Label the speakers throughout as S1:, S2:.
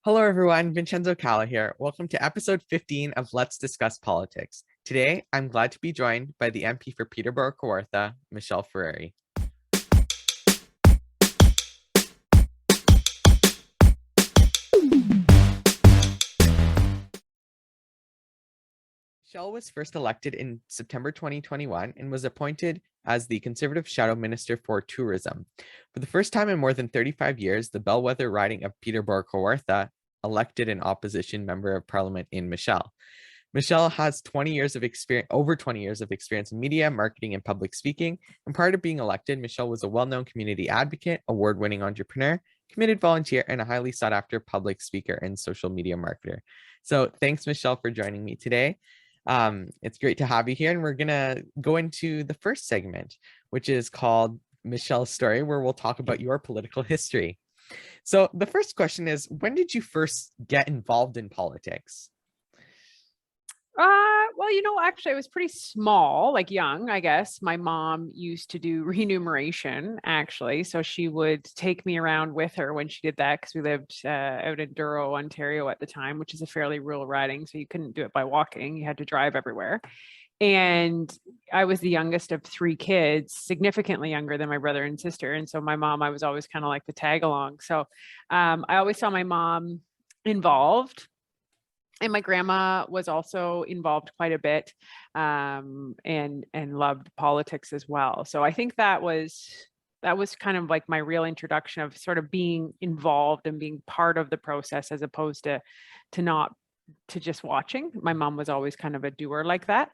S1: Hello, everyone. Vincenzo Calla here. Welcome to episode 15 of Let's Discuss Politics. Today, I'm glad to be joined by the MP for Peterborough, Kawartha, Michelle Ferreri. Michelle was first elected in September 2021 and was appointed as the Conservative Shadow Minister for Tourism. For the first time in more than 35 years, the bellwether riding of Peterborough, Kawartha elected an opposition member of parliament in Michelle. Michelle has 20 years of experience, over 20 years of experience in media, marketing, and public speaking. And prior to being elected, Michelle was a well-known community advocate, award-winning entrepreneur, committed volunteer, and a highly sought-after public speaker and social media marketer. So thanks, Michelle, for joining me today. It's great to have you here, and we're gonna go into the first segment, which is called Michelle's Story, where we'll talk about your political history. So the first question is, when did you first get involved in politics?
S2: Actually, I was pretty small, like young, I guess. My mom used to do remuneration, actually. So she would take me around with her when she did that because we lived out in Douro, Ontario at the time, which is a fairly rural riding. So you couldn't do it by walking, you had to drive everywhere. And I was the youngest of three kids, significantly younger than my brother and sister. And so my mom, I was always kind of like the tag along. So I always saw my mom involved. And my grandma was also involved quite a bit, and loved politics as well. So I think that was kind of like my real introduction of sort of being involved and being part of the process as opposed to just watching. My mom was always kind of a doer like that.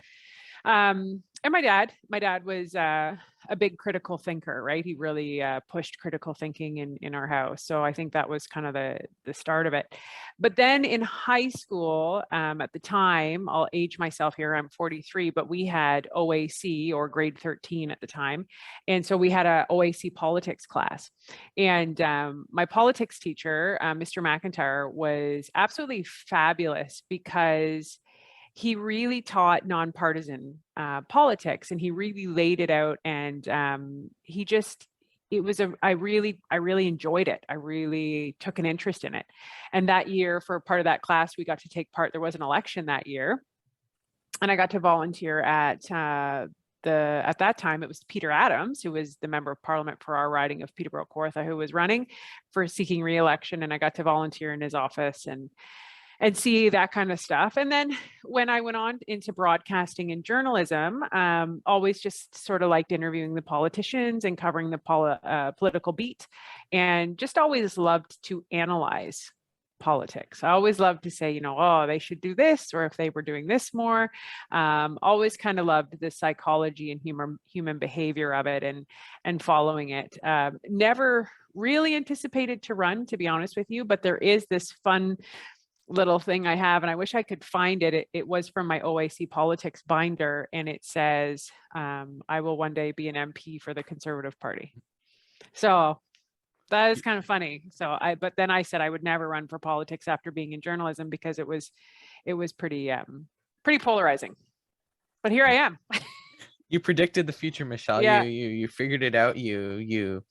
S2: And my dad was a big critical thinker, right? He really pushed critical thinking in our house. So I think that was kind of the start of it. But then in high school, at the time, I'll age myself here, I'm 43, but we had OAC, or grade 13 at the time. And so we had a OAC politics class. And my politics teacher, Mr. McIntyre, was absolutely fabulous because he really taught nonpartisan politics, and he really laid it out. And I really enjoyed it. I really took an interest in it. And that year, for part of that class, we got to take part. There was an election that year, and I got to volunteer at that time, it was Peter Adams, who was the member of parliament for our riding of Peterborough, Kawartha, who was running for seeking re-election. And I got to volunteer in his office and see that kind of stuff. And then when I went on into broadcasting and journalism, always just sort of liked interviewing the politicians and covering the political beat, and just always loved to analyze politics. I always loved to say, oh, they should do this, or if they were doing this more. Always kind of loved the psychology and human behavior of it, and following it. Never really anticipated to run, to be honest with you, but there is this fun little thing I have, and I wish I could find it. It was from my OAC politics binder, and it says, I will one day be an MP for the Conservative Party. So that is kind of funny. But then I said I would never run for politics after being in journalism, because it was pretty polarizing. But here I am.
S1: You predicted the future, Michelle.
S2: Yeah.
S1: You figured it out. You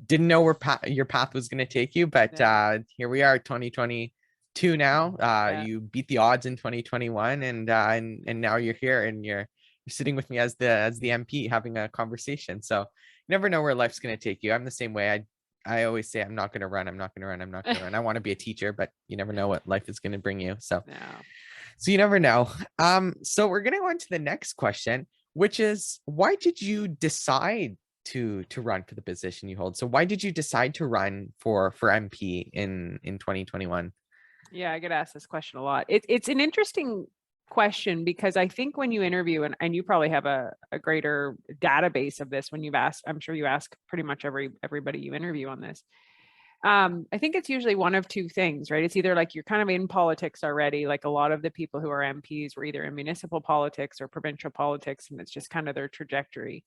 S1: didn't know where your path was going to take you, but here we are, 2022 now. You beat the odds in 2021, and now you're here, and you're sitting with me as the MP having a conversation. So you never know where life's going to take you. I'm the same way. I always say I'm not going to run. I'm not going to run. I'm not going to run. I want to be a teacher, but you never know what life is going to bring you. So you never know. So we're going to go into the next question, which is, why did you decide to run for the position you hold? So why did you decide to run for MP in 2021?
S2: Yeah, I get asked this question a lot. It's an interesting question, because I think when you interview, and you probably have a greater database of this when you've asked, I'm sure you ask pretty much everybody you interview on this. I think it's usually one of two things, right? It's either like you're kind of in politics already, like a lot of the people who are MPs were either in municipal politics or provincial politics, and it's just kind of their trajectory.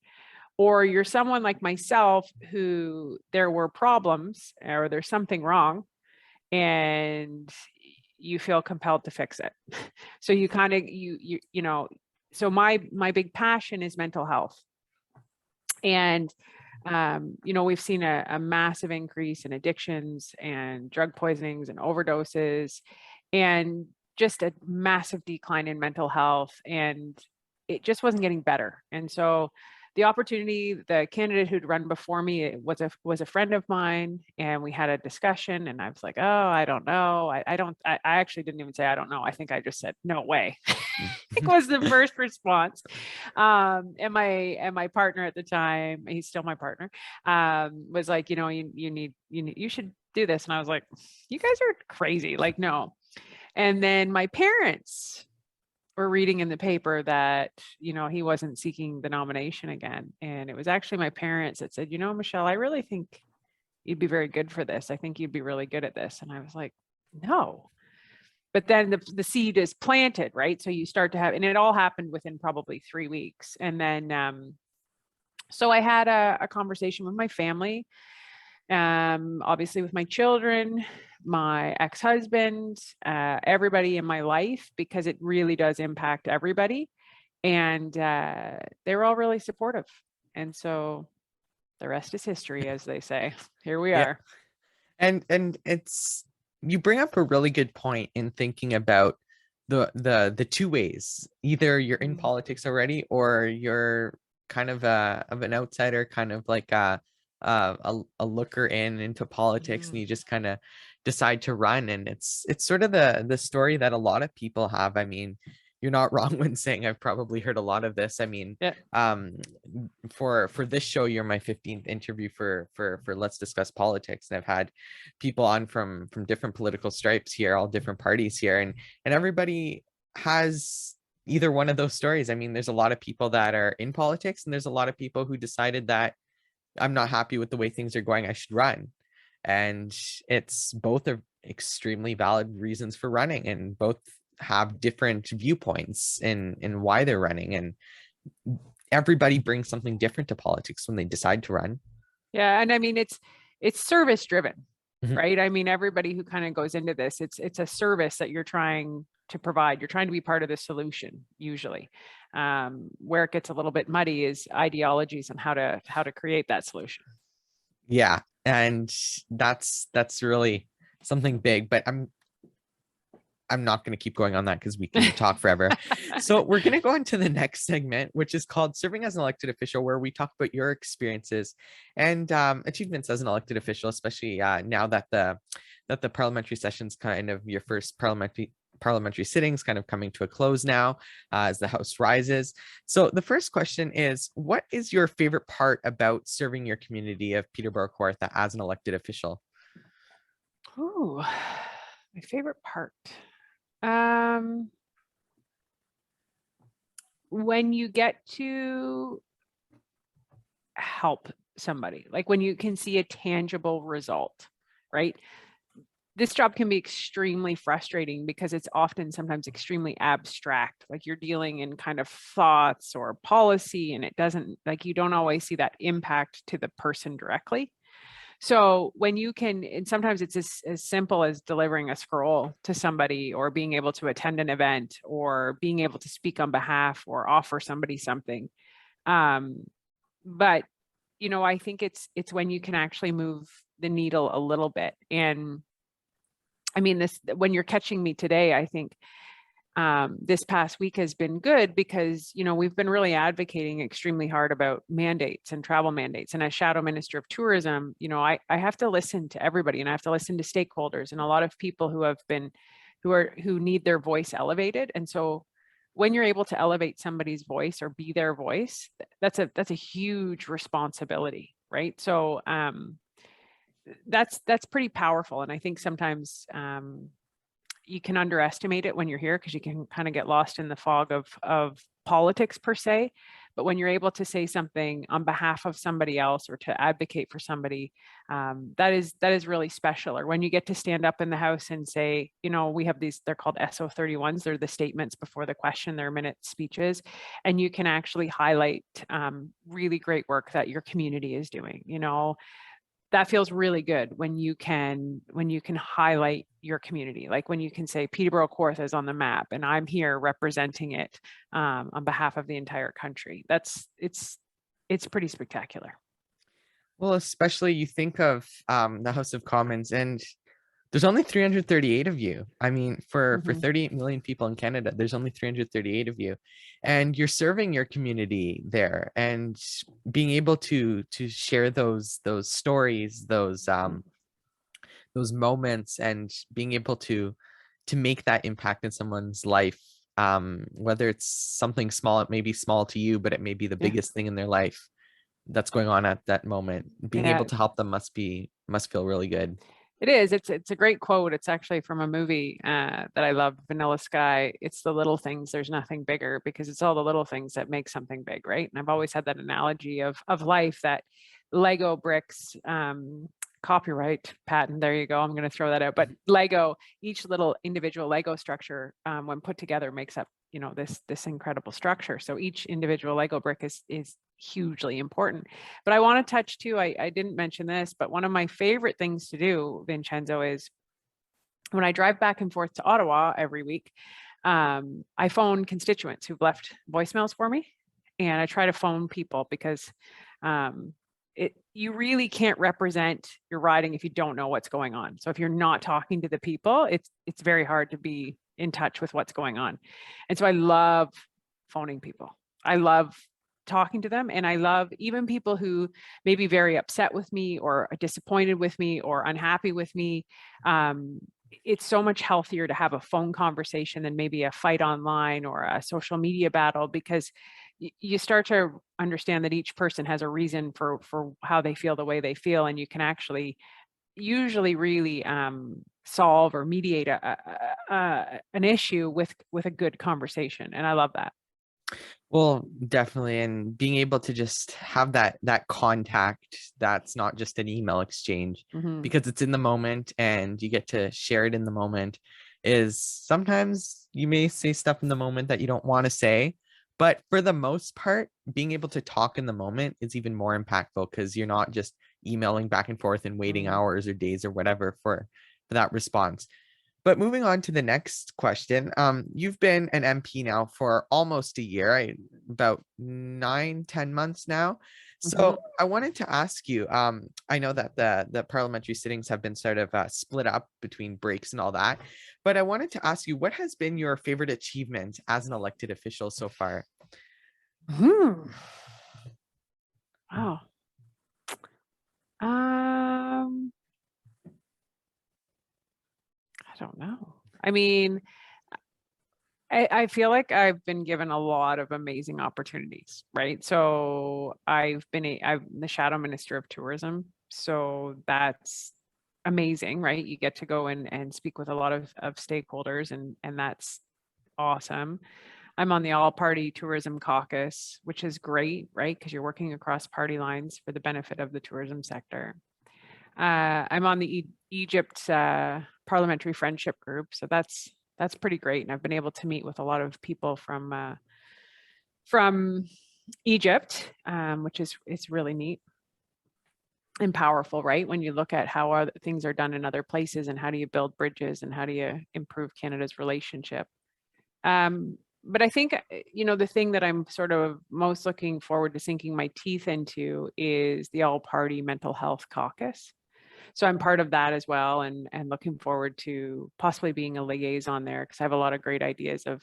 S2: Or you're someone like myself who there were problems, or there's something wrong, and you feel compelled to fix it. So you kind of, so my big passion is mental health. And We've seen a massive increase in addictions and drug poisonings and overdoses, and just a massive decline in mental health. And it just wasn't getting better. And so the opportunity, the candidate who'd run before me, it was a friend of mine, and we had a discussion, and I was like, oh, I don't know. I actually didn't even say, I don't know. I think I just said, no way. It was the first response. And my partner at the time, he's still my partner, was like, you should do this. And I was like, you guys are crazy. Like, no. And then my parents were reading in the paper that, he wasn't seeking the nomination again. And it was actually my parents that said, Michelle, I really think you'd be very good for this. I think you'd be really good at this. And I was like, no. But then the seed is planted, right? So you start to have, and it all happened within probably 3 weeks. And then, so I had a conversation with my family, obviously with my children, my ex-husband, everybody in my life, because it really does impact everybody. And they were all really supportive. And so the rest is history, as they say. Here we
S1: Yeah.
S2: are.
S1: And it's, you bring up a really good point in thinking about the two ways. Either you're in politics already, or you're kind of an outsider, kind of like a looker into politics, and you just kind of decide to run. And it's sort of the story that a lot of people have. I mean, you're not wrong when saying I've probably heard a lot of this. I mean,
S2: Yeah.
S1: For this show, you're my 15th interview for Let's Discuss Politics, and I've had people on from different political stripes here, all different parties here, and everybody has either one of those stories. I mean, there's a lot of people that are in politics, and there's a lot of people who decided that I'm not happy with the way things are going, I should run. And it's both are extremely valid reasons for running, and both have different viewpoints in why they're running. And everybody brings something different to politics when they decide to run.
S2: Yeah. And I mean, it's service driven,
S1: Mhm.
S2: right? I mean, everybody who kind of goes into this, it's a service that you're trying to provide. You're trying to be part of the solution, usually. Where it gets a little bit muddy is ideologies on how to create that solution.
S1: Yeah. And that's really something big, but I'm not going to keep going on that because we can talk forever. So we're going to go into the next segment, which is called Serving as an Elected Official, where we talk about your experiences and achievements as an elected official, especially now that the parliamentary session's kind of your first parliamentary sittings kind of coming to a close now as the House rises. So the first question is, what is your favorite part about serving your community of Peterborough Kawartha as an elected official?
S2: Oh, my favorite part. When you get to help somebody, like when you can see a tangible result, right? This job can be extremely frustrating because it's often sometimes extremely abstract. Like you're dealing in kind of thoughts or policy, and it doesn't, like, you don't always see that impact to the person directly. So when you can, and sometimes it's as simple as delivering a scroll to somebody, or being able to attend an event, or being able to speak on behalf or offer somebody something. But I think it's when you can actually move the needle a little bit. And I mean, when you're catching me today, I think this past week has been good because, we've been really advocating extremely hard about mandates and travel mandates. And as Shadow Minister of Tourism, I have to listen to everybody, and I have to listen to stakeholders and a lot of people who need their voice elevated. And so when you're able to elevate somebody's voice or be their voice, that's a huge responsibility, right? So that's pretty powerful. And I think sometimes you can underestimate it when you're here, because you can kind of get lost in the fog of politics per se. But when you're able to say something on behalf of somebody else, or to advocate for somebody, that is really special. Or when you get to stand up in the House and say, we have these, they're called SO31s. They're the statements before the question, they're minute speeches. And you can actually highlight really great work that your community is doing. That feels really good when you can highlight your community, like when you can say Peterborough Kawartha is on the map and I'm here representing it on behalf of the entire country. It's pretty spectacular.
S1: Well, especially you think of the House of Commons, and there's only 338 of you. I mean, for
S2: Mhm.
S1: 38 million people in Canada, there's only 338 of you, and you're serving your community there, and being able to share those stories, those moments, and being able to make that impact in someone's life, whether it's something small, it may be small to you, but it may be the
S2: Yeah.
S1: biggest thing in their life that's going on at that moment. Being able
S2: Yeah.
S1: to help them must feel really good.
S2: It is. It's a great quote. It's actually from a movie that I love, Vanilla Sky. It's the little things. There's nothing bigger, because it's all the little things that make something big, right? And I've always had that analogy of life, that Lego bricks, copyright patent. There you go. I'm going to throw that out. But Lego, each little individual Lego structure, when put together, makes up, this incredible structure. So each individual Lego brick is hugely important. But I want to touch too, I didn't mention this, but one of my favorite things to do, Vincenzo, is when I drive back and forth to Ottawa every week, I phone constituents who've left voicemails for me, and I try to phone people, because you really can't represent your riding if you don't know what's going on. So if you're not talking to the people, it's very hard to be in touch with what's going on. And so I love phoning people. I love talking to them, and I love even people who may be very upset with me, or disappointed with me, or unhappy with me. It's so much healthier to have a phone conversation than maybe a fight online or a social media battle, because you start to understand that each person has a reason for how they feel the way they feel, and you can actually usually really solve or mediate an issue with a good conversation, and I love that.
S1: Well, definitely. And being able to just have that contact that's not just an email exchange,
S2: Hmm.
S1: because it's in the moment and you get to share it in the moment, is sometimes you may say stuff in the moment that you don't want to say. But for the most part, being able to talk in the moment is even more impactful, because you're not just emailing back and forth and waiting
S2: Mm.
S1: hours or days or whatever for that response. But moving on to the next question, you've been an MP now for almost a year, about 9, 10 months now. So
S2: Hmm.
S1: I wanted to ask you, I know that the parliamentary sittings have been sort of split up between breaks and all that, but I wanted to ask you, what has been your favorite achievement as an elected official so far?
S2: Hmm. Wow. Um, I don't know. I mean, I feel like I've been given a lot of amazing opportunities, right? So I'm the shadow minister of tourism. So that's amazing, right? You get to go and speak with a lot of stakeholders, and that's awesome. I'm on the all party tourism caucus, which is great, right? Because you're working across party lines for the benefit of the tourism sector. I'm on the Egypt parliamentary friendship group, so that's pretty great. And I've been able to meet with a lot of people from Egypt, which is it's really neat and powerful, right? When you look at how things are done in other places, and how do you build bridges, and how do you improve Canada's relationship. But I think, the thing that I'm sort of most looking forward to sinking my teeth into is the all party mental health caucus. So I'm part of that as well, and looking forward to possibly being a liaison there, because I have a lot of great ideas of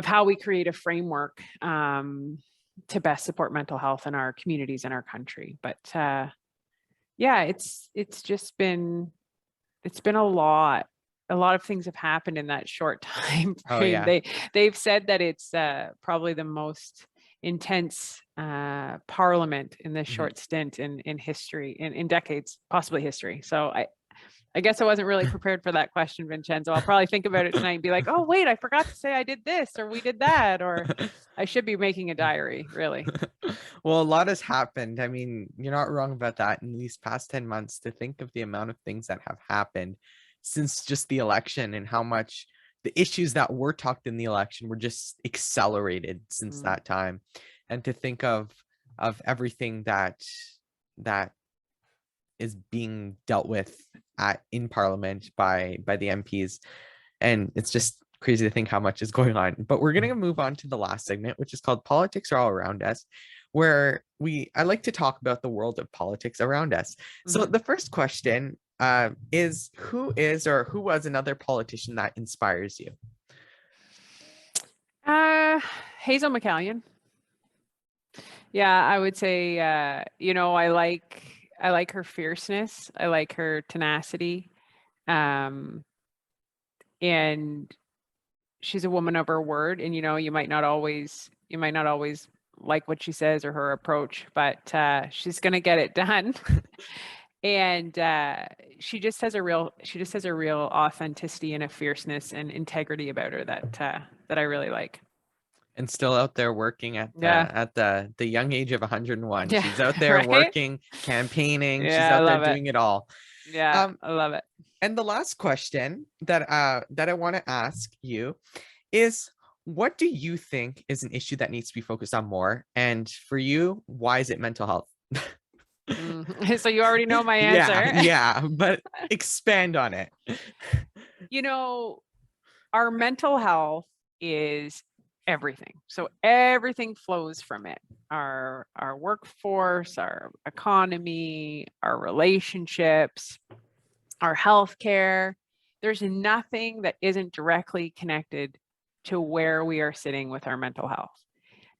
S2: how we create a framework to best support mental health in our communities and our country. But yeah, it's just been a lot. A lot of things have happened in that short time
S1: Oh
S2: frame.
S1: yeah.
S2: They've said that it's probably the most intense parliament in this
S1: Mhm.
S2: short stint in history, in decades, possibly history. So I guess I wasn't really prepared for that question, Vincenzo. I'll probably think about it tonight and be like, oh wait, I forgot to say I did this, or we did that, or I should be making a diary, really.
S1: Well, a lot has happened. I mean, you're not wrong about that. In these past 10 months, to think of the amount of things that have happened since just the election, and how much the issues that were talked in the election were just accelerated since
S2: Mm.
S1: that time. And to think of everything that is being dealt with in parliament by the MPs. And it's just crazy to think how much is going on. But we're going to move on to the last segment, which is called Politics Are All Around Us, where I like to talk about the world of politics around us. So
S2: Mhm.
S1: the first question is who was another politician that inspires you?
S2: Uh, Hazel McCallion. Yeah, I would say, I like her fierceness. I like her tenacity. Um, and she's a woman of her word. And, you might not always like what she says or her approach, but she's going to get it done. And she just has a real authenticity and a fierceness and integrity about her that I really like.
S1: And still out there working at
S2: Yeah.
S1: the young age of 101.
S2: Yeah.
S1: She's out there
S2: Right.
S1: working, campaigning. She's
S2: Yeah, I
S1: out there
S2: love it.
S1: doing it all.
S2: Yeah,
S1: Um,
S2: I love it.
S1: and the last question that I want to ask you is, what do you think is an issue that needs to be focused on more? And for you, why is it mental health?
S2: So you already know my
S1: Yeah,
S2: answer.
S1: yeah, but expand on it.
S2: You know, our mental health is everything. So everything flows from it. Our workforce, our economy, our relationships, our healthcare. There's nothing that isn't directly connected to where we are sitting with our mental health.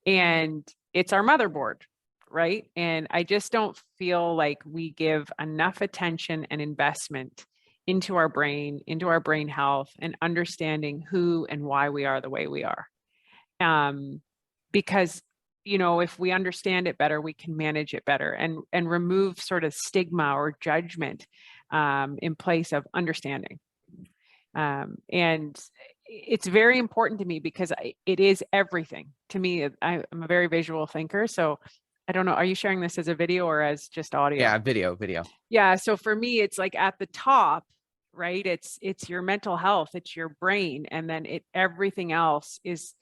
S2: And it's our motherboard, right? And I just don't feel like we give enough attention and investment into our brain health, and understanding who and why we are the way we are. Because if we understand it better, we can manage it better, and remove sort of stigma or judgment in place of understanding. And it's very important to me because it is everything to me. I'm a very visual thinker, so I don't know. Are you sharing this as a video or as just audio?
S1: Yeah, video.
S2: Yeah. So for me, it's like at the top, right? It's your mental health, it's your brain, and then everything else is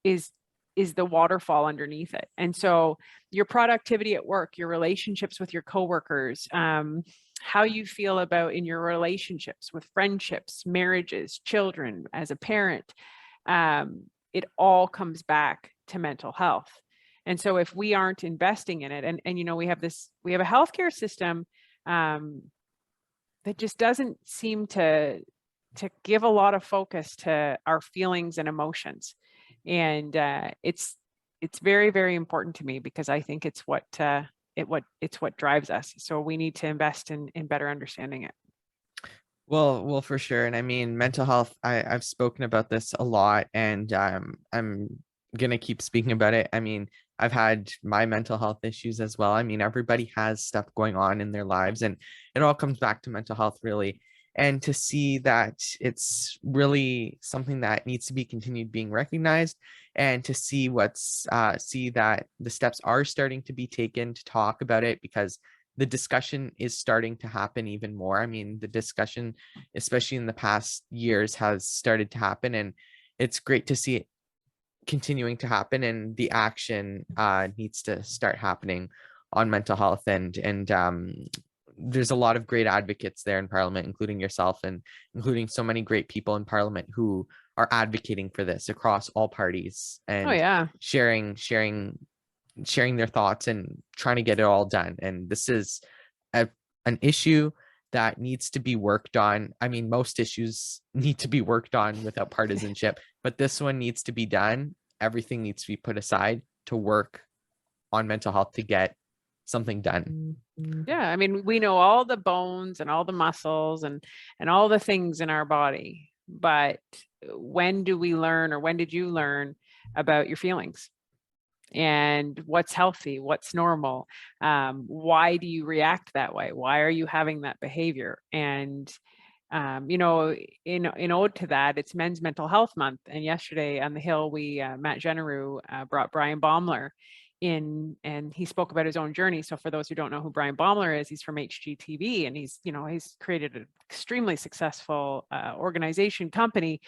S2: is the waterfall underneath it. And so your productivity at work, your relationships with your coworkers, how you feel about in your relationships with friendships, marriages, children, as a parent, it all comes back to mental health. And so if we aren't investing in it, and we have a healthcare system that just doesn't seem to give a lot of focus to our feelings and emotions. And it's very, very important to me because I think it's what drives us. So we need to invest in better understanding it.
S1: Well, for sure. And I mean, mental health, I've spoken about this a lot, and I'm gonna keep speaking about it. I mean, I've had my mental health issues as well. I mean, everybody has stuff going on in their lives, and it all comes back to mental health, really. And to see that it's really something that needs to be continued being recognized, and to see that the steps are starting to be taken to talk about it, because the discussion is starting to happen even more. I mean, the discussion, especially in the past years, has started to happen, and it's great to see it continuing to happen. And the action needs to start happening on mental health, and there's a lot of great advocates there in Parliament, including yourself, and including so many great people in Parliament who are advocating for this across all parties,
S2: Oh
S1: and
S2: yeah.
S1: sharing their thoughts and trying to get it all done. And this is an issue that needs to be worked on. I mean, most issues need to be worked on without partisanship, but this one needs to be done. Everything needs to be put aside to work on mental health to get something done.
S2: Yeah, I mean, we know all the bones and all the muscles and all the things in our body, but when do we learn, or when did you learn about your feelings and what's healthy, what's normal? Why do you react that way? Why are you having that behavior? And in ode to that, it's Men's Mental Health Month. And yesterday on the Hill, Matt Generou brought Brian Baumler in, and he spoke about his own journey. So for those who don't know who Brian Baumler is, he's from HGTV, and he's created an extremely successful organization company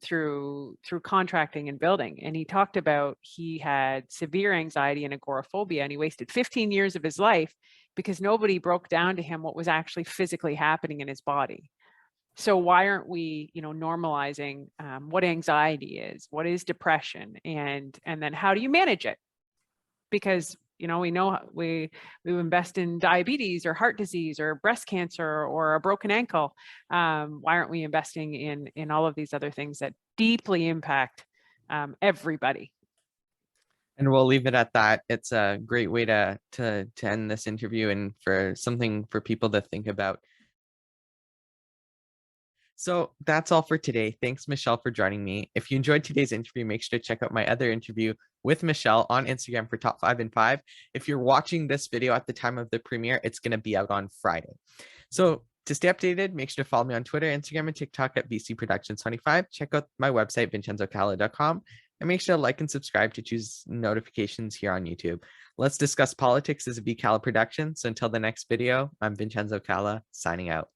S2: through contracting and building. And he talked about he had severe anxiety and agoraphobia, and he wasted 15 years of his life because nobody broke down to him what was actually physically happening in his body. So why aren't we, normalizing what anxiety is, what is depression, and then how do you manage it? Because we know we invest in diabetes or heart disease or breast cancer or a broken ankle. Why aren't we investing in all of these other things that deeply impact everybody?
S1: And we'll leave it at that. It's a great way to end this interview and for something for people to think about. So that's all for today. Thanks, Michelle, for joining me. If you enjoyed today's interview, make sure to check out my other interview with Michelle on Instagram for Top 5 in 5. If you're watching this video at the time of the premiere, it's going to be out on Friday. So to stay updated, make sure to follow me on Twitter, Instagram, and TikTok at VC Productions 25. Check out my website, vincenzocalla.com, and make sure to like and subscribe to choose notifications here on YouTube. Let's discuss politics as a VCalla production. So until the next video, I'm Vincenzo Calla, signing out.